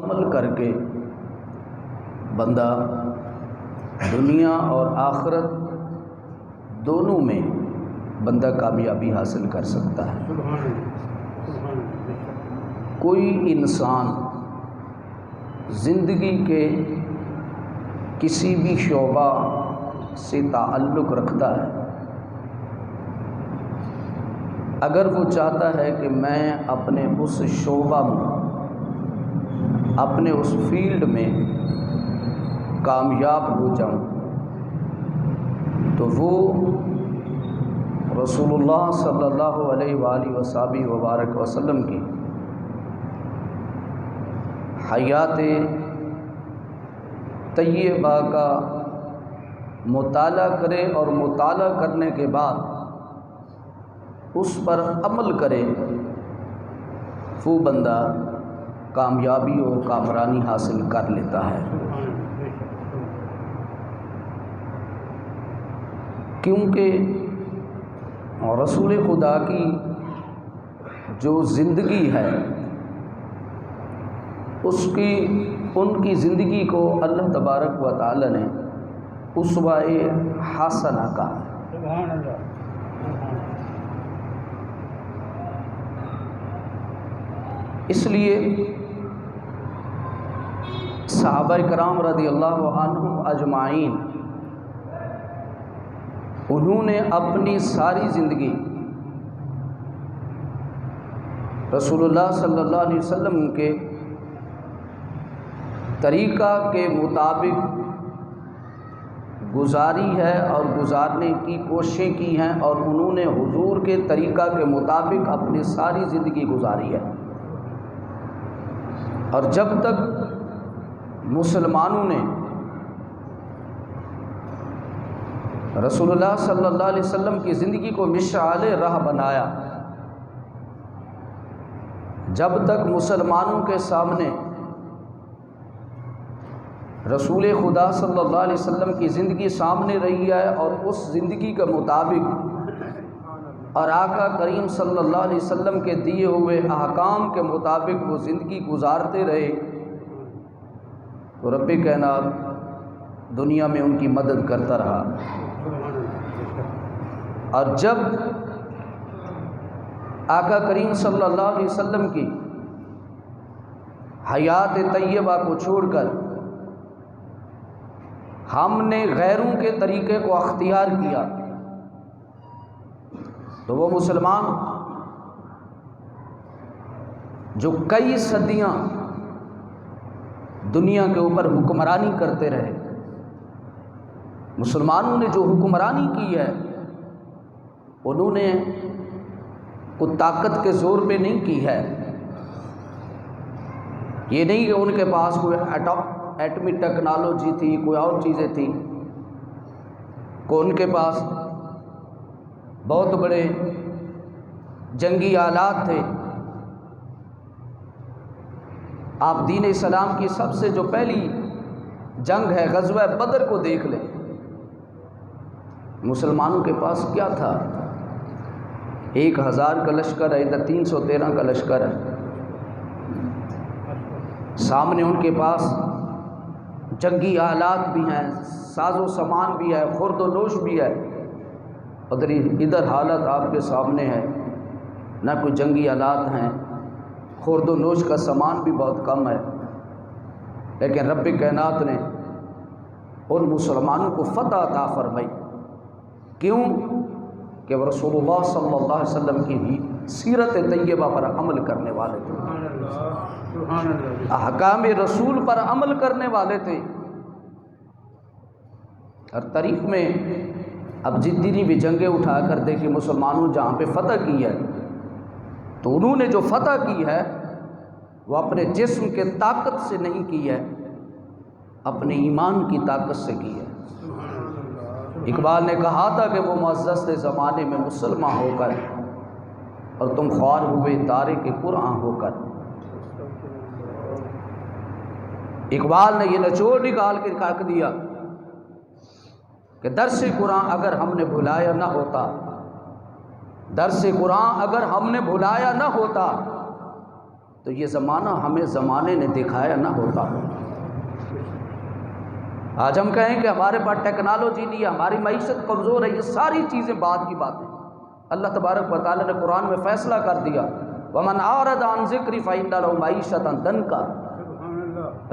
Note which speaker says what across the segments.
Speaker 1: عمل کر کے بندہ دنیا اور آخرت دونوں میں بندہ کامیابی حاصل کر سکتا ہے۔ کوئی انسان زندگی کے کسی بھی شعبہ سے تعلق رکھتا ہے، اگر وہ چاہتا ہے کہ میں اپنے اس شعبہ میں، اپنے اس فیلڈ میں کامیاب ہو جاؤں، تو وہ رسول اللہ صلی اللہ علیہ وآلہ وصحبہ وبارک وسلم کی حیات طیبہ کا مطالعہ کرے، اور مطالعہ کرنے کے بعد اس پر عمل کرے، وہ بندہ کامیابی و کامرانی حاصل کر لیتا ہے۔ کیونکہ رسول خدا کی جو زندگی ہے ان کی زندگی کو اللہ تبارک و تعالی نے اسوہ حسنہ کہا۔ اس لیے صحابہ کرام رضی اللہ عنہم اجمعین انہوں نے اپنی ساری زندگی رسول اللہ صلی اللہ علیہ وسلم کے طریقہ کے مطابق گزاری ہے اور گزارنے کی کوششیں کی ہیں، اور انہوں نے حضور کے طریقہ کے مطابق اپنی ساری زندگی گزاری ہے۔ اور جب تک مسلمانوں نے رسول اللہ صلی اللہ علیہ وسلم کی زندگی کو مشعل راہ بنایا، جب تک مسلمانوں کے سامنے رسول خدا صلی اللہ علیہ وسلم کی زندگی سامنے رہی ہے، اور اس زندگی کے مطابق اور آقا کریم صلی اللہ علیہ وسلم کے دیے ہوئے احکام کے مطابق وہ زندگی گزارتے رہے، تو رب کائنات دنیا میں ان کی مدد کرتا رہا۔ اور جب آقا کریم صلی اللہ علیہ وسلم کی حیات طیبہ کو چھوڑ کر ہم نے غیروں کے طریقے کو اختیار کیا، تو وہ مسلمان جو کئی صدیاں دنیا کے اوپر حکمرانی کرتے رہے، مسلمانوں نے جو حکمرانی کی ہے انہوں نے کوئی طاقت کے زور پہ نہیں کی ہے۔ یہ نہیں کہ ان کے پاس کوئی ایٹمی ٹیکنالوجی تھی، کوئی اور چیزیں تھیں، کہ ان کے پاس بہت بڑے جنگی آلات تھے۔ آپ دین اسلام کی سب سے جو پہلی جنگ ہے غزوہ بدر کو دیکھ لیں، مسلمانوں کے پاس کیا تھا؟ 1000 کا لشکر ہے، ادھر 313 کا لشکر ہے، سامنے ان کے پاس جنگی آلات بھی ہیں، ساز و سامان بھی ہے، خورد و نوش بھی ہے، ادھر حالت آپ کے سامنے ہے، نہ کوئی جنگی آلات ہیں، خورد و نوش کا سامان بھی بہت کم ہے، لیکن رب کائنات نے ان مسلمانوں کو فتح عطا فرمائی۔ کیوں؟ کہ وہ رسول اللہ صلی اللہ علیہ وسلم کی ہی سیرت طیبہ پر عمل کرنے والے تھے، احکام رسول پر عمل کرنے والے تھے۔ اور تاریخ میں اب جتنی بھی جنگیں اٹھا کر دیکھیں مسلمانوں جہاں پہ فتح کی ہے، تو انہوں نے جو فتح کی ہے وہ اپنے جسم کے طاقت سے نہیں کی ہے، اپنے ایمان کی طاقت سے کی ہے۔ اقبال نے کہا تھا کہ وہ معزز زمانے میں مسلمان ہو کر، اور تم خوار ہوئے تارک قرآن ہو کر۔ اقبال نے یہ نچوڑ نکال کے رکھ دیا کہ درس قرآن اگر ہم نے بھلایا نہ ہوتا، درس قرآن اگر ہم نے بھلایا نہ ہوتا، تو یہ زمانہ ہمیں زمانے نے دکھایا نہ ہوتا۔ آج ہم کہیں کہ ہمارے پاس ٹیکنالوجی نہیں ہے، ہماری معیشت کمزور ہے، یہ ساری چیزیں بعد کی باتیں۔ اللہ تبارک و تعالیٰ نے قرآن میں فیصلہ کر دیا، وَمَنْ أَعْرَضَ عَنْ ذِكْرِي فَإِنَّ لَهُ مَعِيشَةً ضَنْكًا۔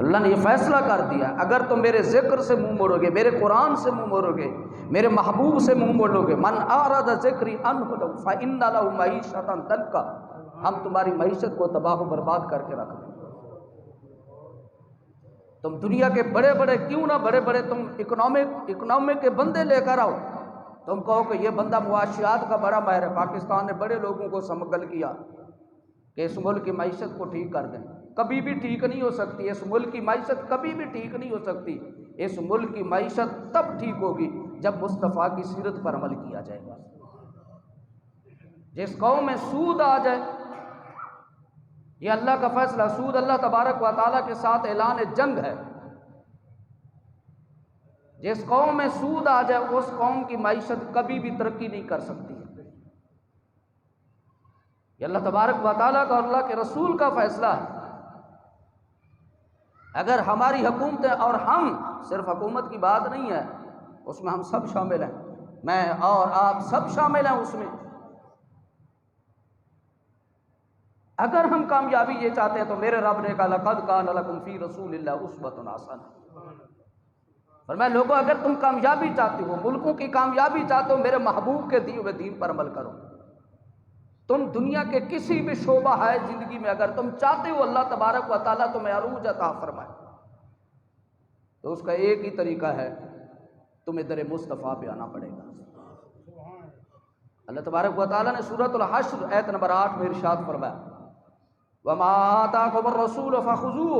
Speaker 1: اللہ نے یہ فیصلہ کر دیا، اگر تم میرے ذکر سے منہ موڑو گے، میرے قرآن سے منہ موڑو گے، میرے محبوب سے منہ موڑو گے، مَنْ أَعْرَضَ ذِكْرِي عَنْهُ فَإِنَّ لَهُ مَعِيشَةً ضَنْكًا، ہم تمہاری معیشت کو تباہ و برباد کر کے رکھ دیں۔ تم دنیا کے بڑے بڑے کیوں نہ بڑے بڑے تم اکنامک کے بندے لے کر آؤ، تم کہو کہ یہ بندہ معاشیات کا بڑا ماہر ہے، پاکستان نے بڑے لوگوں کو سمگل کیا کہ اس ملک کی معیشت کو ٹھیک کر دیں، کبھی بھی ٹھیک نہیں ہو سکتی۔ اس ملک کی معیشت کبھی بھی ٹھیک نہیں ہو سکتی۔ اس ملک کی معیشت تب ٹھیک ہوگی جب مصطفیٰ کی سیرت پر عمل کیا جائے گا۔ جس قوم میں سود آ جائے، یہ اللہ کا فیصلہ، سود اللہ تبارک و تعالیٰ کے ساتھ اعلان جنگ ہے۔ جس قوم میں سود آ جائے اس قوم کی معیشت کبھی بھی ترقی نہیں کر سکتی۔ یہ اللہ تبارک و تعالیٰ کا اور اللہ کے رسول کا فیصلہ ہے۔ اگر ہماری حکومتیں، اور ہم صرف حکومت کی بات نہیں ہے، اس میں ہم سب شامل ہیں، میں اور آپ سب شامل ہیں اس میں، اگر ہم کامیابی یہ چاہتے ہیں تو میرے رب نے کہا لَقَدْ كَانَ لَكُمْ فِي رَسُولِ اللَّهِ أُسْوَةٌ حَسَنَةٌ، فرمایا لوگوں اگر تم کامیابی چاہتے ہو، ملکوں کی کامیابی چاہتے ہو، میرے محبوب کے دیے ہوئے دین پر عمل کرو۔ تم دنیا کے کسی بھی شعبہ ہے زندگی میں اگر تم چاہتے ہو اللہ تبارک و تعالیٰ تمہیں عروج عطا فرمائے، تو اس کا ایک ہی طریقہ ہے، تمہیں در مصطفیٰ پہ آنا پڑے گا۔ اللہ تبارک و تعالیٰ نے سورۃ الحشر آیت نمبر 8 میں ارشاد فرمایا وَمَا آتَاكُمُ الرَّسُولُ فَخُذُوهُ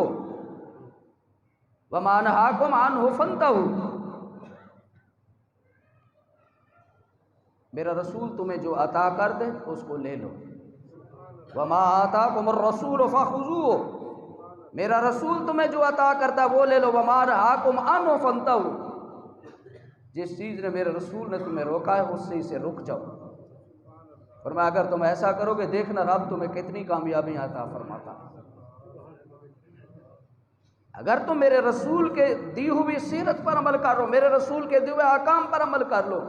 Speaker 1: وَمَا نَهَاكُمْ عَنْهُ فَانْتَهُوا، میرا رسول تمہیں جو عطا کر دے اس کو لے لو۔ وَمَا آتَاكُمُ الرَّسُولُ فَخُذُوهُ، میرا رسول تمہیں جو عطا کرتا ہے وہ لے لو۔ وَمَا نَهَاكُمْ عَنْهُ فَانْتَهُوا، جس چیز نے میرے رسول نے تمہیں روکا ہے اس سے اسے رک جاؤ۔ فرمایا اگر تم ایسا کرو گے دیکھنا رب تمہیں کتنی کامیابیاں عطا فرماتا ہے۔ اگر تم میرے رسول کے دی ہوئی سیرت پر عمل کر لو، میرے رسول کے دیے ہوئے احکام پر عمل کر لو،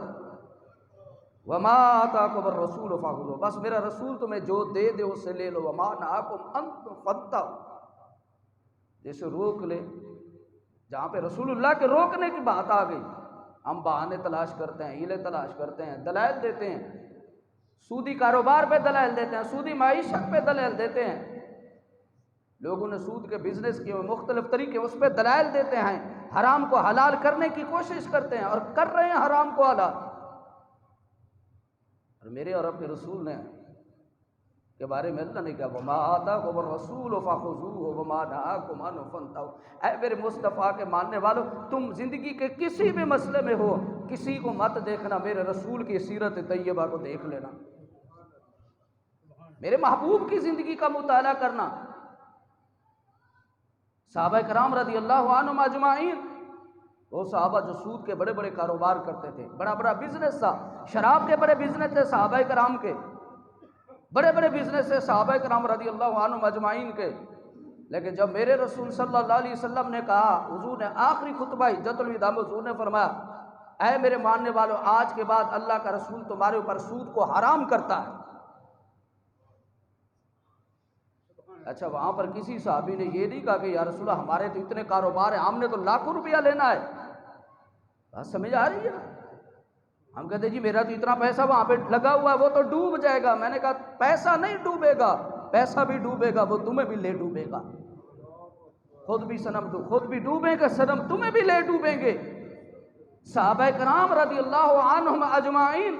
Speaker 1: وَمَا آتَاكُمُ الرَّسُولُ فَخُذُوهُ، بس میرا رسول تمہیں جو دے دے اس سے لے لو۔ وَمَا نَهَاكُمْ عَنْهُ فَانْتَهُوا، جیسے روک لے، جہاں پہ رسول اللہ کے روکنے کی بات آ گئی، ہم بہانے تلاش کرتے ہیں، ہیلے تلاش کرتے ہیں، دلائل دیتے ہیں، سودی کاروبار پہ دلائل دیتے ہیں، سودی معیشت پہ دلائل دیتے ہیں، لوگوں نے سود کے بزنس کیے ہوئے مختلف طریقے اس پہ دلائل دیتے ہیں، حرام کو حلال کرنے کی کوشش کرتے ہیں اور کر رہے ہیں حرام کو حلال۔ اور میرے اور اپنے رسول نے کے بارے میں اللہ نے کہا وَمَا آتَاكُمُ الرَّسُولُ فَخُذُوهُ وَمَا نَهَاكُمْ عَنْهُ فَانْتَهُوا، اے میرے مصطفیٰ کے ماننے والوں، تم زندگی کے کسی بھی مسئلے میں ہو، کسی کو مت دیکھنا، میرے رسول کی سیرت طیبہ کو دیکھ لینا، میرے محبوب کی زندگی کا مطالعہ کرنا۔ صحابہ کرام رضی اللہ عنہم اجمعین، وہ صحابہ جو سود کے بڑے بڑے کاروبار کرتے تھے، بڑا بڑا بزنس تھا، شراب کے بڑے بزنس تھے صحابہ کرام کے، بڑے بڑے بزنس تھے صحابہ کرام رضی اللہ عنہم اجمعین کے، لیکن جب میرے رسول صلی اللہ علیہ وسلم نے کہا، حضور نے آخری خطبہ حجۃ الوداع میں حضور نے فرمایا اے میرے ماننے والوں، آج کے بعد اللہ کا رسول تمہارے اوپر سود کو حرام کرتا ہے۔ اچھا وہاں پر کسی صحابی نے یہ نہیں کہا کہ یا رسول اللہ ہمارے تو اتنے کاروبار ہیں، ہم نے تو لاکھوں روپیہ لینا ہے، بات سمجھ آ رہی ہے نا؟ ہم کہتے ہیں جی میرا تو اتنا پیسہ وہاں پہ لگا ہوا ہے وہ تو ڈوب جائے گا۔ میں نے کہا پیسہ نہیں ڈوبے گا، پیسہ بھی ڈوبے گا، وہ تمہیں بھی لے ڈوبے گا، خود بھی ڈوبیں گے، صنم تمہیں بھی لے ڈوبیں گے۔ صحابہ کرام رضی اللہ عنہم اجمعین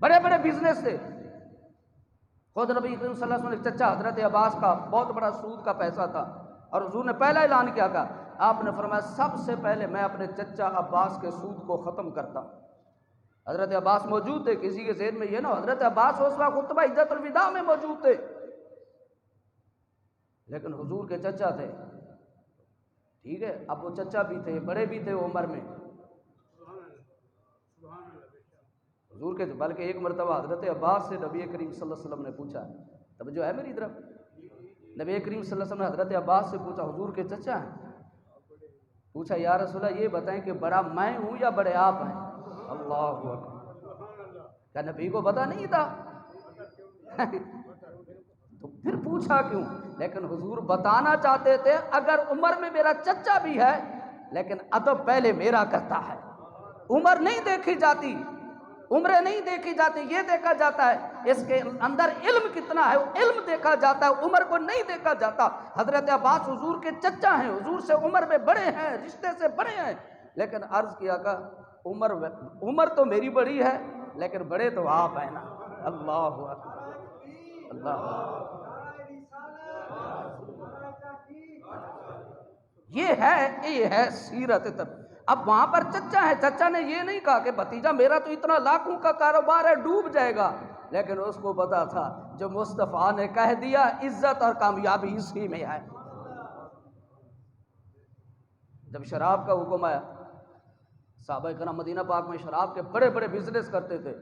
Speaker 1: بڑے بڑے بزنس تھے، خود نبی کریم صلی اللہ علیہ وسلم کے چچا حضرت عباس کا بہت بڑا سود کا پیسہ تھا، اور حضور نے پہلا اعلان کیا تھا، آپ نے فرمایا سب سے پہلے میں اپنے چچا عباس کے سود کو ختم کرتا ہوں۔ حضرت عباس موجود تھے، کسی کے ذہن میں یہ نہ، حضرت عباس اس وقت خطبہ حجۃ الوداع میں موجود تھے، لیکن حضور کے چچا تھے، ٹھیک ہے، اب وہ چچا بھی تھے، بڑے بھی تھے عمر میں حضور کے، بلکہ ایک مرتبہ حضرت عباس سے نبی کریم صلی اللہ علیہ وسلم نے پوچھا، توجہ ہے میری طرف، نبی کریم صلی اللہ علیہ وسلم نے حضرت عباس سے پوچھا حضور کے چچا ہیں؟ پوچھا یا رسول اللہ یہ بتائیں کہ بڑا میں ہوں یا بڑے آپ ہیں؟ اللہ اکبر، کیا نبی کو پتہ نہیں تھا؟ تو پھر پوچھا کیوں؟ لیکن حضور بتانا چاہتے تھے اگر عمر میں میرا چچا بھی ہے لیکن ادب پہلے میرا کرتا ہے۔ عمر نہیں دیکھی جاتی، عمریں نہیں دیکھی جاتی، یہ دیکھا جاتا ہے اس کے اندر علم کتنا ہے، علم دیکھا جاتا ہے، عمر کو نہیں دیکھا جاتا۔ حضرت عباس حضور کے چچا ہیں، حضور سے عمر میں بڑے ہیں، رشتے سے بڑے ہیں، لیکن عرض کیا کہ عمر تو میری بڑی ہے لیکن بڑے تو آپ ہیں نا۔ اللہ اکبر، اللہ اکبر۔ یہ ہے سیرت تب۔ اب وہاں پر چچا ہے، چچا نے یہ نہیں کہا کہ بھتیجا میرا تو اتنا لاکھوں کا کاروبار ہے ڈوب جائے گا، لیکن اس کو پتا تھا جو مصطفیٰ نے کہہ دیا عزت اور کامیابی اسی میں ہے۔ جب شراب کا حکم آیا، صحابہ کرام مدینہ پاک میں شراب کے بڑے بڑے بزنس کرتے تھے،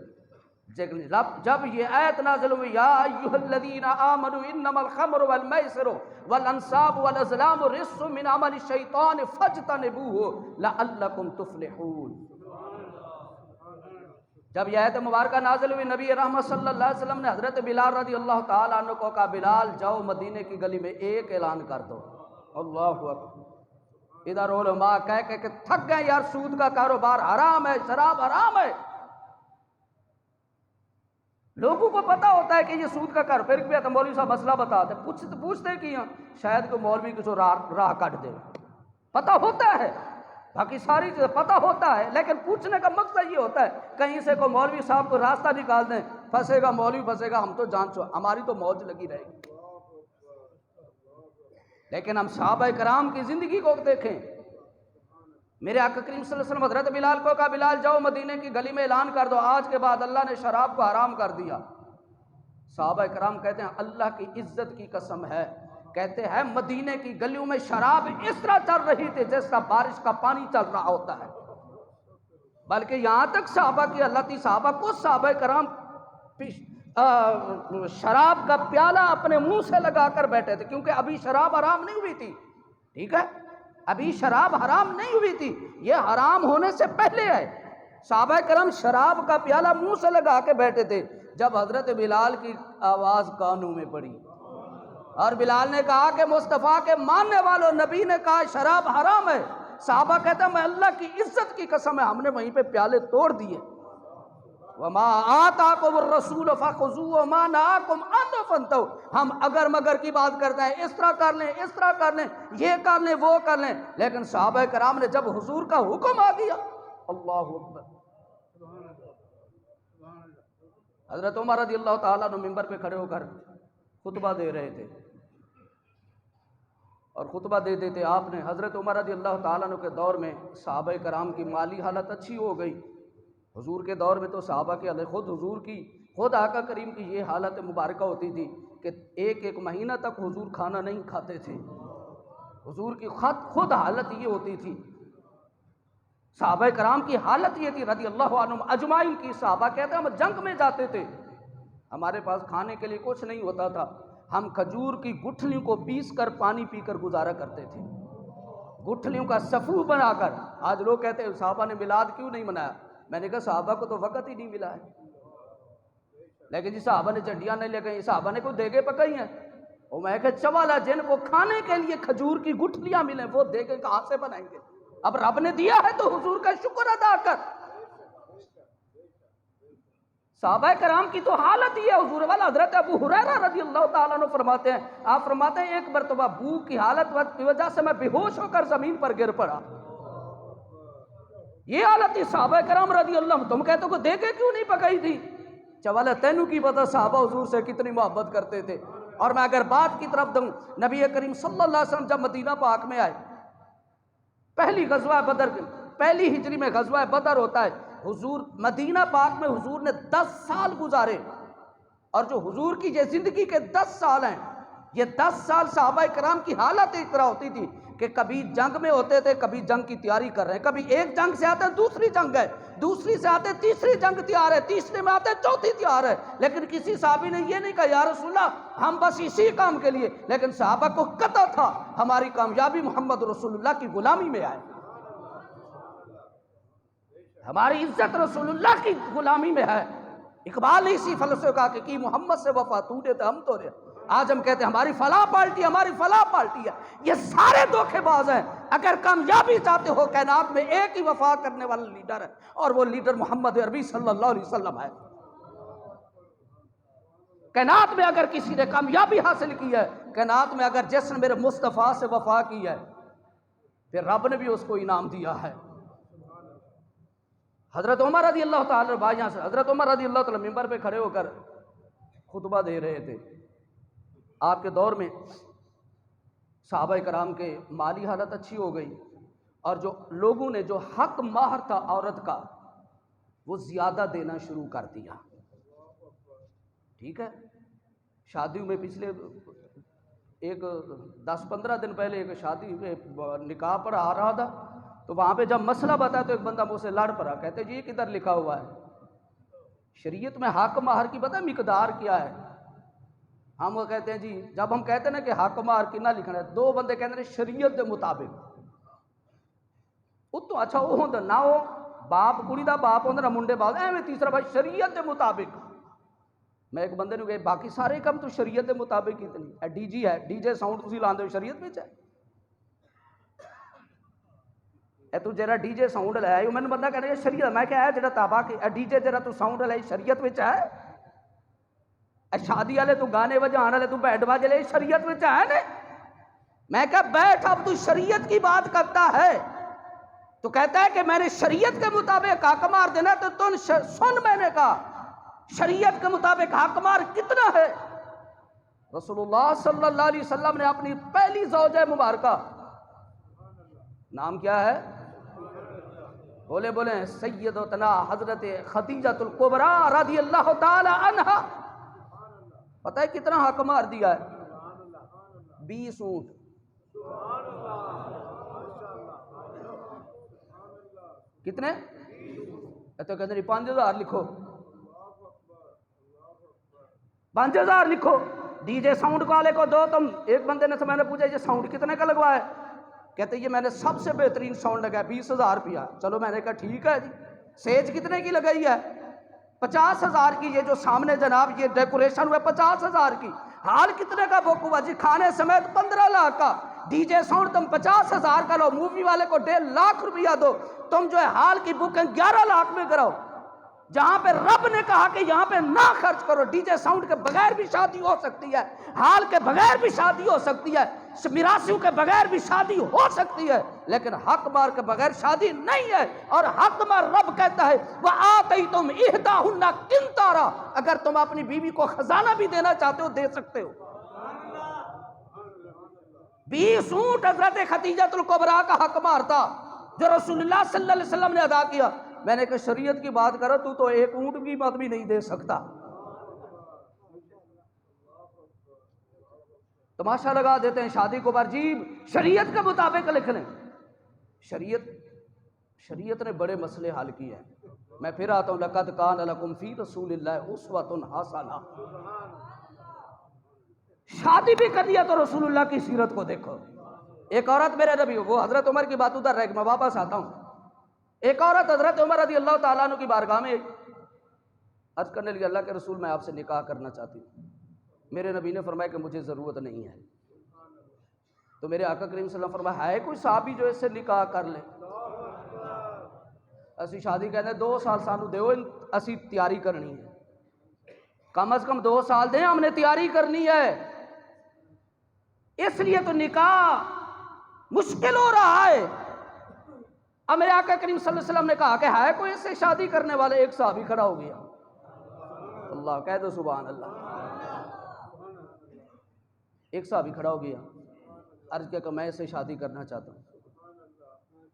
Speaker 1: جب یہ آیت نازل ہوئی یا ایھا الذین آمنوا انما الخمر والمیسر والانصاب والازلام رجس من عمل الشیطان فاجتنبوہ لعلکم تفلحون۔ جب یہ آیت مبارکہ نازل ہوئی، نبی رحمت صلی اللہ علیہ وسلم نے حضرت بلال رضی اللہ تعالیٰ عنہ کو کہا بلال جاؤ مدینے کی گلی میں ایک اعلان کر دو۔ اللہ اکبر۔ ادھر علماء کہہ کہ تھک گئے یار، سود کا کاروبار حرام ہے، شراب حرام ہے۔ لوگوں کو پتا ہوتا ہے کہ یہ سود کا کاروبار، پھر بھی آتا مولوی صاحب مسئلہ بتاتے، پوچھتے کیا شاید کوئی مولوی کسی راہ کٹ دے، پتا ہوتا ہے، باقی ساری چیزیں پتا ہوتا ہے، لیکن پوچھنے کا مقصد یہ ہوتا ہے کہیں سے کوئی مولوی صاحب کو راستہ نکال دیں، پھنسے گا مولوی پھنسے گا، ہم تو جان چو ہماری تو موج لگی رہے گی۔ لیکن ہم صحابہ کرام کی زندگی کو دیکھیں، میرے آقا کریم صلی اللہ علیہ وسلم حضرت بلال کو کہا بلال جاؤ مدینے کی گلی میں اعلان کر دو آج کے بعد اللہ نے شراب کو حرام کر دیا۔ صحابہ کرام کہتے ہیں اللہ کی عزت کی قسم ہے، کہتے ہیں مدینے کی گلیوں میں شراب اس طرح چل رہی تھی جس طرح بارش کا پانی چل رہا ہوتا ہے، بلکہ یہاں تک صحابہ کی حالت تھی، صحابہ کو صحابہ کرام شراب کا پیالہ اپنے منہ سے لگا کر بیٹھے تھے، کیونکہ ابھی شراب حرام نہیں ہوئی تھی، ٹھیک ہے، ابھی شراب حرام نہیں ہوئی تھی، یہ حرام ہونے سے پہلے ہے۔ صحابہ کرام شراب کا پیالہ منہ سے لگا کے بیٹھے تھے، جب حضرت بلال کی آواز کانوں میں پڑی اور بلال نے کہا کہ مصطفیٰ کے ماننے والوں، نبی نے کہا شراب حرام ہے، صحابہ کہتے ہیں میں اللہ کی عزت کی قسم ہے ہم نے وہیں پہ پیالے توڑ دیے۔ وَمَا آتَاكُمُ الرَّسُولُ فَخُذُوهُ وَمَا نَهَاكُمْ عَنْهُ فَانتَهُوا۔ ہم اگر مگر کی بات کرتے ہیں، اس طرح کر لیں، اس طرح کر لیں، یہ کر لیں، وہ کر لیں، لیکن صحابہ کرام نے جب حضور کا حکم آ گیا، اللہ اکبر، حضرت عمر رضی اللہ تعالیٰ عنہ منبر پہ کھڑے ہو کر خطبہ دے رہے تھے، اور خطبہ دے دیتے آپ نے، حضرت عمر رضی اللہ تعالیٰ عنہ کے دور میں صحابہ کرام کی مالی حالت اچھی ہو گئی۔ حضور کے دور میں تو صحابہ کے حالت، خود حضور کی، خود آقا کریم کی یہ حالت مبارکہ ہوتی تھی کہ ایک مہینہ تک حضور کھانا نہیں کھاتے تھے، حضور کی خود حالت یہ ہوتی تھی۔ صحابہ کرام کی حالت یہ تھی رضی اللہ عنہم اجمعین کی، صحابہ کہتے ہیں ہم جنگ میں جاتے تھے، ہمارے پاس کھانے کے لیے کچھ نہیں ہوتا تھا، ہم کھجور کی گٹھلیوں کو پیس کر پانی پی کر گزارا کرتے تھے، گٹھلیوں کا صفو بنا کر۔ آج لوگ کہتے ہیں صحابہ نے میلاد کیوں نہیں منایا؟ میں نے کہا صحابہ کو تو وقت ہی نہیں ملا ہے، لیکن جی صحابہ نے چنڈیاں نہیں لے گئی، صحابہ نے کوئی دیگیں پکائی ہیں، اور میں کہا چوالا جن کو کھانے کے لیے کھجور کی گٹھلیاں ملیں وہ دیگیں کہاں سے بنائیں گے؟ اب رب نے دیا ہے تو حضور کا شکر ادا کر۔ صحابہ کرام کی تو حالت ہی ہے حضور والا۔ حضرت ابو ہریرہ رضی اللہ تعالیٰ عنہ فرماتے ہیں، آپ فرماتے ہیں ایک مرتبہ بھوک کی حالت کی وجہ سے میں بے ہوش ہو کر زمین پر گر پڑا۔ یہ حالت تھی صحابہ کرام رضی اللہ عنہ۔ تم کہتے ہو کہ دیکھے کیوں نہیں پکائی تھی؟ چوالا تینوں کی پتہ صحابہ حضور سے کتنی محبت کرتے تھے۔ اور میں اگر بات کی طرف دوں، نبی کریم صلی اللہ علیہ وسلم جب مدینہ پاک میں آئے، پہلی غزوہ بدر، پہلی ہجری میں غزوہ بدر ہوتا ہے، حضور مدینہ پاک میں حضور نے 10 سال گزارے، اور جو حضور کی یہ زندگی کے 10 سال ہیں یہ 10 سال صحابہ کرام کی حالت اس طرح ہوتی تھی کہ کبھی جنگ میں ہوتے تھے، کبھی جنگ کی تیاری کر رہے ہیں، کبھی ایک جنگ سے آتے ہیں دوسری جنگ ہے، دوسری سے آتے تیسری جنگ تیار ہے، تیسرے میں آتے چوتھی تیار ہے، لیکن کسی صحابی نے یہ نہیں کہا یا رسول اللہ ہم بس اسی کام کے لیے، لیکن صحابہ کو قطع تھا ہماری کامیابی محمد رسول اللہ کی غلامی میں آئے، ہماری عزت رسول اللہ کی غلامی میں ہے۔ اقبال نے اسی فلسفے کہا کہ کی محمد سے وفا تو نے تو ہم تو رہے، آج ہم کہتے ہیں ہماری فلاں پارٹی، ہماری فلاں پارٹی ہے، یہ سارے دھوکے باز ہیں۔ اگر کامیابی چاہتے ہو کائنات میں ایک ہی وفا کرنے والا لیڈر ہے، اور وہ لیڈر محمد عربی صلی اللہ علیہ وسلم ہے۔ کائنات میں اگر کسی نے کامیابی حاصل کی ہے، کائنات میں اگر جس نے میرے مصطفیٰ سے وفا کی ہے، پھر رب نے بھی اس کو انعام دیا ہے۔ حضرت عمر رضی اللہ تعالیٰ بھائیاں سے، حضرت عمر رضی اللہ تعالیٰ ممبر پہ کھڑے ہو کر خطبہ دے رہے تھے۔ آپ کے دور میں صحابہ کرام کے مالی حالت اچھی ہو گئی، اور جو لوگوں نے جو حق مہر تھا عورت کا وہ زیادہ دینا شروع کر دیا۔ ٹھیک ہے، شادیوں میں پچھلے ایک 10-15 دن پہلے ایک شادی میں نکاح پر آ رہا تھا، تو وہاں پہ جب مسئلہ بتایا تو ایک بندہ مجھ سے لڑ پڑا، کہتے جی یہ کدھر لکھا ہوا ہے شریعت میں حق مہر کی پتہ مقدار کیا ہے؟ ہم وہ کہتے ہیں جی، جب ہم کہتے ہیں نا کہ حق مہر کتنا لکھنا ہے، دو بندے کہتے ہیں شریعت کے مطابق، اتو اچھا وہ ہوتا نہ ہو باپ کڑی دا باپ ہوتا نہ منڈے باپ، ایویں تیسرا بھائی شریعت کے مطابق۔ میں ایک بندے نے کہا باقی سارے کم تو شریعت کے مطابق ہی نہیں، ڈی جی ہے، ڈی جے ساؤنڈ تسی لاندے ہو شریعت وچ ہے، اے تو جڑا ڈی جے ساؤنڈ لایا میں نے بندہ کہنا یہ شریعت، میں کہا ہے جڑا تابا کہ ڈی جے جڑا تو ساؤنڈ لائی شریعت وچ ہے؟ اے شادی والے تو گانے بجانے والے تو بیٹ باجے لے شریعت وچ ہے نے؟ میں کہا بیٹھ اب تو شریعت کی بات کرتا ہے تو کہتا ہے کہ میں نے شریعت کے مطابق حق مار دینا، تو تم سن، میں نے کہا شریعت کے مطابق حق مار کتنا ہے؟ رسول اللہ صلی اللہ علیہ وسلم نے اپنی پہلی زوجہ مبارکہ، نام کیا ہے؟ بولے بولے سیدتنا حضرت خدیجہ الکبریٰ رضی اللہ تعالی عنہا، پتہ ہے کتنا حق مار دیا ہے؟ 20 اونٹ۔ کتنے؟ تو کہتے ہیں 5000 لکھو، 5000 لکھو، ڈی جے ساؤنڈ والے کو دو تم۔ ایک بندے نے سے میں نے پوچھا یہ ساؤنڈ کتنے کا لگوا ہے؟ کہتے یہ میں نے سب سے بہترین ساؤنڈ لگایا 20,000 روپیہ۔ چلو میں نے کہا ٹھیک ہے جی۔ سیج کتنے کی لگائی ہے؟ 50,000 کی۔ یہ جو سامنے جناب یہ ڈیکوریشن ہوئے 50,000 کی۔ حال کتنے کا بک ہوا جی؟ کھانے سمیت 15 لاکھ کا۔ ڈی جے ساؤنڈ تم 50,000 کا لو، مووی والے کو 1.5 لاکھ روپیہ دو، تم جو ہے حال کی بکنگ 11 لاکھ میں کراؤ، جہاں پہ رب نے کہا کہ یہاں پہ نہ خرچ کرو۔ ڈی جے ساؤنڈ کے بغیر بھی شادی ہو سکتی ہے، حال کے بغیر بھی شادی ہو سکتی ہے، میراثیوں کے بغیر بھی شادی ہو سکتی ہے، لیکن حق مار کے بغیر شادی نہیں ہے۔ اور حق مار رب کہتا ہے وَآتَيْتُمْ إِحْدَاهُنَّ قِنْطَارًا، اگر تم اپنی بیوی کو خزانہ بھی دینا چاہتے ہو دے سکتے ہو۔ 20 اونٹ حضرت خدیجہ الکبریٰ کا حق مار تھا جو رسول اللہ صلی اللہ علیہ وسلم نے ادا کیا۔ میں نے کہا شریعت کی بات کرو تو ایک اونٹ کی بات بھی نہیں دے سکتا۔ تماشا لگا دیتے ہیں شادی کو برجیب شریعت کے مطابق لکھ لیں۔ شریعت نے بڑے مسئلے حل کیے ہیں۔ میں پھر آتا ہوں لقد کان لکم فی رسول اللہ اسوۃ حسنہ۔ شادی بھی کر دیا تو رسول اللہ کی سیرت کو دیکھو۔ ایک عورت میرے نبی، وہ حضرت عمر کی بات ادھر رہ گئی، میں واپس آتا ہوں۔ ایک عورت حضرت عمر رضی اللہ تعالیٰ عنہ کی بارگاہ میں عرض کرنے لگی اللہ کے رسول میں آپ سے نکاح کرنا چاہتی ہوں۔ میرے نبی نے فرمایا کہ مجھے ضرورت نہیں ہے۔ تو میرے آقا کریم صلی اللہ علیہ وسلم فرمایا ہے کوئی صحابی جو اس سے نکاح کر لے؟ اسی شادی کہتے ہیں 2 سال سانو دیو اسی تیاری کرنی ہے، کم از کم 2 سال دیں، ہم نے تیاری کرنی ہے۔ اس لیے تو نکاح مشکل ہو رہا ہے۔ اب میرے آقا کریم صلی اللہ علیہ وسلم نے کہا کہ ہے کوئی اس سے شادی کرنے والے؟ ایک صحابی کھڑا ہو گیا، اللہ کہہ دو سبحان اللہ۔ ایک صحابی کھڑا ہو گیا، عرض کیا کہ میں اس سے شادی کرنا چاہتا ہوں۔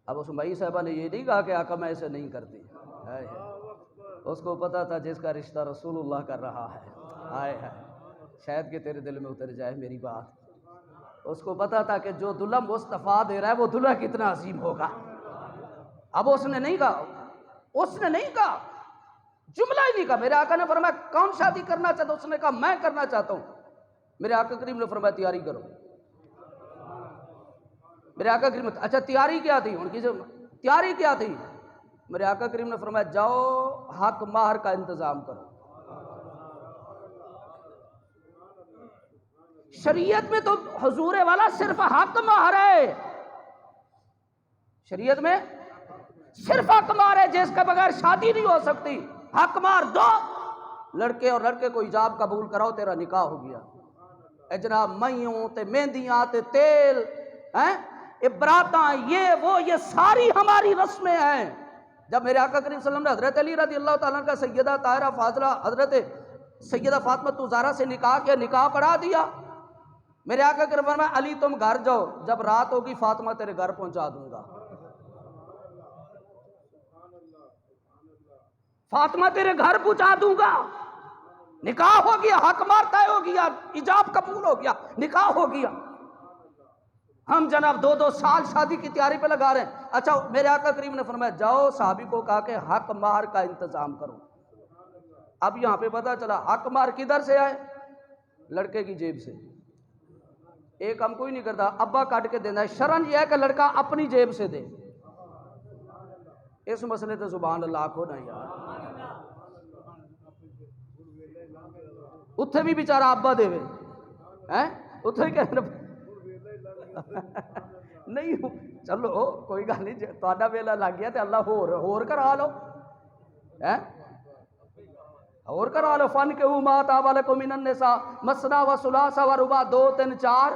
Speaker 1: اب اس مئی صاحبہ نے یہ نہیں کہا کہ آقا میں اسے نہیں کرتی، اس کو پتا تھا جس کا رشتہ رسول اللہ کر رہا ہے، آئے ہے، شاید کہ تیرے دل میں اتر جائے میری بات۔ اس کو پتا تھا کہ جو دلہا مصطفیٰ دے رہا ہے وہ دلہا کتنا عظیم ہوگا. اب اس نے نہیں کہا, جملہ ہی نہیں کہا. میرے آقا نے فرمایا کون شادی کرنا چاہتا؟ اس نے کہا میں کرنا چاہتا ہوں. میرے آقا کریم نے فرمایا تیاری کرو. میرے آقا کریم نے اچھا تیاری کیا تھی؟ ان کی جو تیاری کیا تھی؟ میرے آقا کریم نے فرمایا جاؤ حق مہر کا انتظام کرو. شریعت میں تو حضور والا صرف حق مہر ہے. شریعت میں صرف حق مہر ہے جس کے بغیر شادی نہیں ہو سکتی. حق مہر دو, لڑکے اور لڑکے کو ایجاب قبول کراؤ, تیرا نکاح ہو گیا. اے جناب مئیوں تے مہندیاں تے تیل براتاں یہ ساری ہماری رسمیں ہیں. جب میرے آقا کریم صلی اللہ علیہ وسلم نے حضرت علی رضی اللہ تعالیٰ کا سیدہ طاہرہ فاضلہ حضرت سیدہ فاطمہ زہرا سے نکاح کیا, نکاح پڑھا دیا. میرے آقا کریم نے فرمایا علی تم گھر جاؤ, جب رات ہوگی فاطمہ تیرے گھر پہنچا دوں گا. فاطمہ تیرے گھر پہنچا دوں گا. نکاح ہو گیا, حق مہر طے ہو گیا, ایجاب قبول ہو گیا, نکاح ہو گیا. ہم جناب 2 سال شادی کی تیاری پہ لگا رہے ہیں. اچھا میرے آقا کریم نے فرمایا جاؤ صحابی کو کہا کہ حق مہر کا انتظام کرو. اب یہاں پہ پتا چلا حق مہر کدھر سے آئے؟ لڑکے کی جیب سے. ایک ہم کوئی نہیں کرتا, ابا کاٹ کے دینا ہے. شرن یہ ہے کہ لڑکا اپنی جیب سے دے. اس مسئلے تو سبحان اللہ آکھو نا یار. اتھے بھی بیچارہ ابا دے وے اتھے کہ نہیں چلو کوئی گل نہیں, تہاڈا ویلا لگ گیا تے اللہ ہور کرا لو, اور کرا لو. فن کے ما طاب لکم من النساء مثنی و ثلاث و رباع, 2 3 4.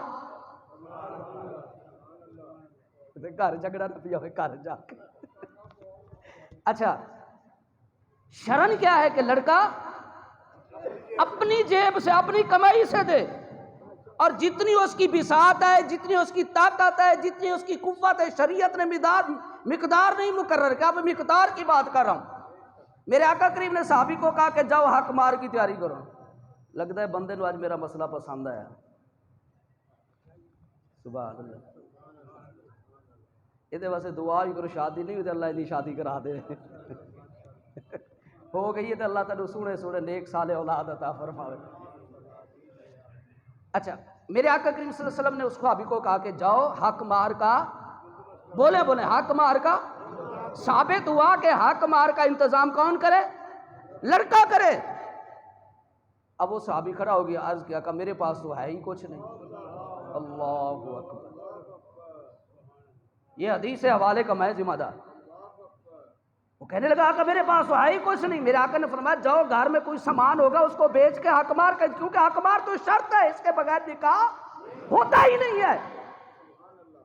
Speaker 1: گھر جھگڑا نہ پیا ہوئے گھر جا کے. اچھا شرن کیا ہے کہ لڑکا اپنی جیب سے اپنی کمائی سے دے, اور جتنی اس کی بساط ہے, جتنی اس کی طاقت ہے, جتنی اس کی قوت ہے, شریعت نے مقدار نہیں مقرر کیا. اب مقدار کی بات کر رہا ہوں. میرے آقا کریم نے صحابی کو کہا کہ جاؤ حق مہر کی تیاری کرو. لگتا ہے بندے نو آج میرا مسئلہ پسند آیا. سبحان اللہ. یہ واسطے دعا بھی کرو شادی نہیں ہوئی تو اللہ دی شادی کرا دے. ہو گئی ہے تو اللہ تعالیٰ سونے نیک صالح اولاد عطا فرماوے. اچھا میرے آقا کریم صلی اللہ علیہ وسلم نے اس صحابی کو کہا کہ جاؤ حق مہر کا, بولے حق مہر کا. ثابت ہوا کہ حق مہر کا انتظام کون کرے؟ لڑکا کرے. اب وہ صحابی کھڑا ہو گیا, عرض کیا کہ میرے پاس تو ہے ہی کچھ نہیں. اللہ اکبر. یہ حدیث حوالے کا میں ذمہ دار. وہ کہنے لگا کہ میرے پاس تو ہے ہی کچھ نہیں. میرے آقا نے فرمایا جاؤ گھر میں کوئی سامان ہوگا اس کو بیچ کے حق مہر کا, کیونکہ حق مہر تو شرط ہے, اس کے بغیر نکاح ہوتا ہی نہیں ہے.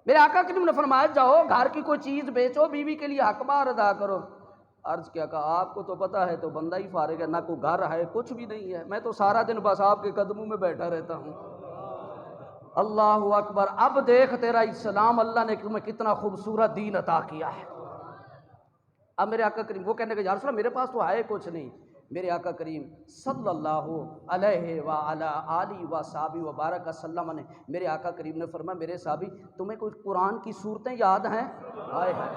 Speaker 1: میرے آقا کریم نے فرمایا جاؤ گھر کی کوئی چیز بیچو, بیوی کے لیے حق مہر ادا کرو. عرض کیا کہ آپ کو تو پتا ہے تو بندہ ہی فارغ ہے, نہ کوئی گھر ہے کچھ بھی نہیں ہے, میں تو سارا دن بس آپ کے قدموں میں بیٹھا رہتا ہوں. اللہ اکبر. اب دیکھ تیرا اسلام اللہ نے تمہیں کتنا خوبصورت دین عطا کیا ہے. اب میرے آقا کریم وہ کہنے کہ یا رسول اللہ میرے پاس تو ہے کچھ نہیں. میرے آقا کریم صلی اللہ علیہ وعلی آلہ وصحبہ وبارک وسلم نے, میرے آقا کریم نے فرمایا میرے صحابی تمہیں کوئی قرآن کی صورتیں یاد ہیں؟ ہائے ہائے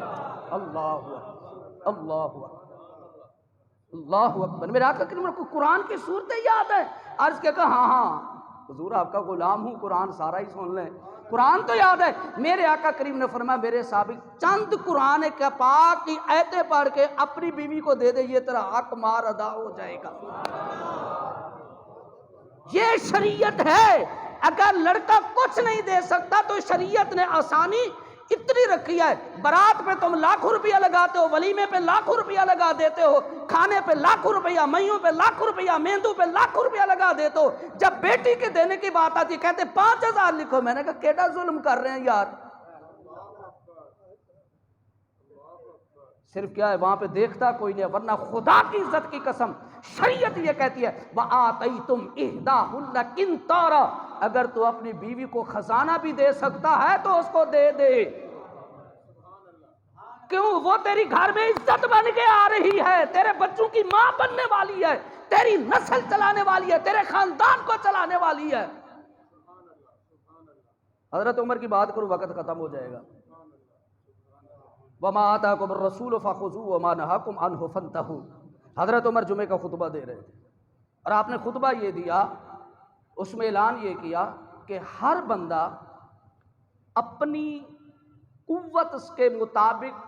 Speaker 1: اللہ اللہ اللہ اکبر. میرے آقا کریم نے کوئی قرآن کی صورتیں یاد ہیں؟ عرض کیا کہ ہاں حضور آپ کا غلام ہوں, قرآن سارا ہی سن لیں, قرآن تو یاد ہے. میرے آقا کریم نے فرمایا میرے صحابی چند قرآن کے پاک کی آیتیں پڑھ کے اپنی بیوی کو دے دے, یہ تیرا حق مہر ادا ہو جائے گا. یہ شریعت ہے. اگر لڑکا کچھ نہیں دے سکتا تو شریعت نے آسانی اتنی رکھی ہے. برات پہ تم لاکھوں روپیہ لگاتے ہو, ولیمے پہ لاکھوں روپیہ لگا دیتے ہو, کھانے پہ لاکھوں روپیہ, مئیوں پہ لاکھوں روپیہ, مہندوں پہ لاکھوں روپیہ لگا دیتے ہو. جب بیٹی کے دینے کی بات آتی کہتے 5000 لکھو. میں نے کہا کیڑا ظلم کر رہے ہیں یار. صرف کیا ہے وہاں پہ دیکھتا کوئی نہیں, ورنہ خدا کی عزت کی قسم شریعت یہ کہتی ہے وَآتَيْتُمْ إِحْدَاهُنَّ قِنْطَارًا, اگر تو اپنی بیوی کو خزانہ بھی دے سکتا ہے تو اس کو دے دے. کیوں؟ وہ تیری گھر میں عزت بن کے آ رہی ہے, تیرے بچوں کی ماں بننے والی ہے, تیری نسل چلانے والی ہے, تیرے خاندان کو چلانے والی ہے. حضرت عمر کی بات کروں وقت ختم ہو جائے گا. وما آتاکم الرسول فخذوہ وما نہاکم عنہ فانتہوا. حضرت عمر جمعے کا خطبہ دے رہے تھے اور آپ نے خطبہ یہ دیا، اس میں اعلان یہ کیا کہ ہر بندہ اپنی قوت کے مطابق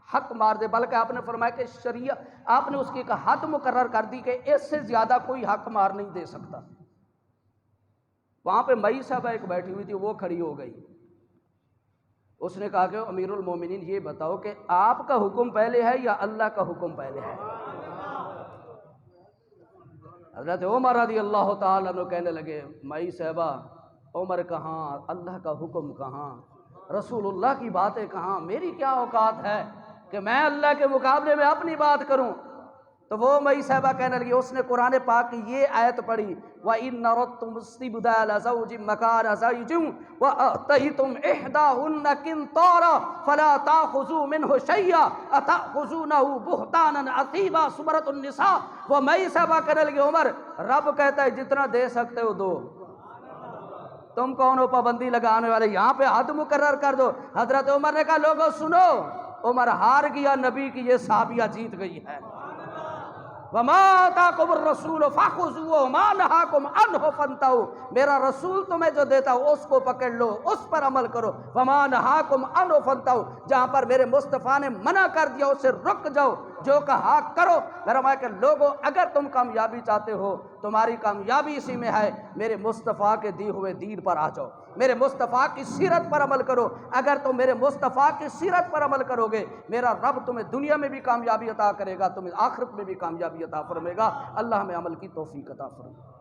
Speaker 1: حق مار دے، بلکہ آپ نے فرمایا کہ شریعت، آپ نے اس کی ایک حد مقرر کر دی کہ اس سے زیادہ کوئی حق مار نہیں دے سکتا. وہاں پہ مئی صاحبہ ایک بیٹھی ہوئی تھی، وہ کھڑی ہو گئی. اس نے کہا کہ امیر المومنین یہ بتاؤ کہ آپ کا حکم پہلے ہے یا اللہ کا حکم پہلے ہے؟ حضرت عمر رضی اللہ تعالیٰ عنہ کہنے لگے مئی صاحبہ، عمر کہاں، اللہ کا حکم کہاں، رسول اللہ کی باتیں کہاں، میری کیا اوقات ہے کہ میں اللہ کے مقابلے میں اپنی بات کروں؟ تو وہ مئی صاحبہ کہنے لگی، اس نے قرآن پاک کی یہ آیت پڑھی وَإِنَّ رَدْتُمْ اسْتِبْدَالَ زَوْجٍ مَكَانَ زَوْجٍ وَآتَيْتُمْ إِحْدَاهُنَّ قِنطَارًا فَلَا تَأْخُذُوا مِنْهُ شَيْئًا أَتَأْخُذُونَهُ بُهْتَانًا عَظِيمًا. سورۃ النساء. وہ مئی صاحبہ کہنے لگی عمر، رب کہتا ہے جتنا دے سکتے ہو دو، تم کون ہو پابندی لگانے والے، یہاں پہ حد مقرر کر دو. حضرت عمر نے کہا لوگوں سنو، عمر ہار گیا، نبی کی یہ صحابیہ جیت گئی ہے. وما آتاکم الرسول فخذوہ وما نہاکم عنہ فانتہوا. میرا رسول تمہیں جو دیتا ہو اس کو پکڑ لو، اس پر عمل کرو. وما نہاکم عنہ فانتہوا. جہاں پر میرے مصطفیٰ نے منع کر دیا اس سے رک جاؤ، جو کہا کرو. میرا ماں کہ لوگوں اگر تم کامیابی چاہتے ہو، تمہاری کامیابی اسی میں ہے، میرے مصطفیٰ کے دیے ہوئے دین پر آ جاؤ، میرے مصطفیٰ کی سیرت پر عمل کرو. اگر تم میرے مصطفیٰ کی سیرت پر عمل کرو گے، میرا رب تمہیں دنیا میں بھی کامیابی عطا کرے گا، تمہیں آخرت میں بھی کامیابی عطا فرمائے گا. اللہ ہمیں عمل کی توفیق عطا فرمائے.